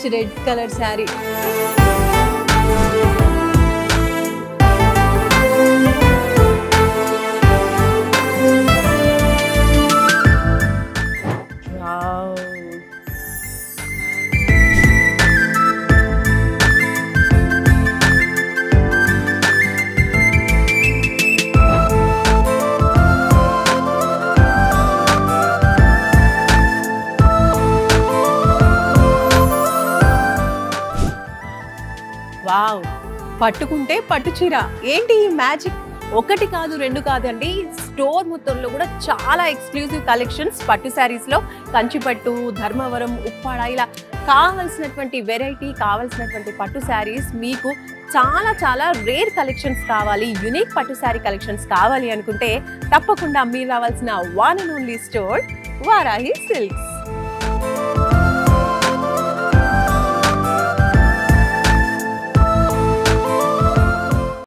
మంచి red colour sari. Wow, పట్టుకుంటే పట్టు చీర. ఏంటి ఈ మ్యాజిక్? ఒకటి కాదు రెండు కాదండి, స్టోర్ మొత్తంలో కూడా చాలా ఎక్స్క్లూజివ్ కలెక్షన్స్ పట్టు శారీస్లో. కంచిపట్టు, ధర్మవరం, ఉప్పాడ, ఇలా కావాల్సినటువంటి వెరైటీ, కావాల్సినటువంటి పట్టు శారీస్ మీకు చాలా చాలా రేర్ కలెక్షన్స్ కావాలి, యునిక్ పట్టు శారీ కలెక్షన్స్ కావాలి అనుకుంటే తప్పకుండా మీరు రావాల్సిన one and only store Varahi silks.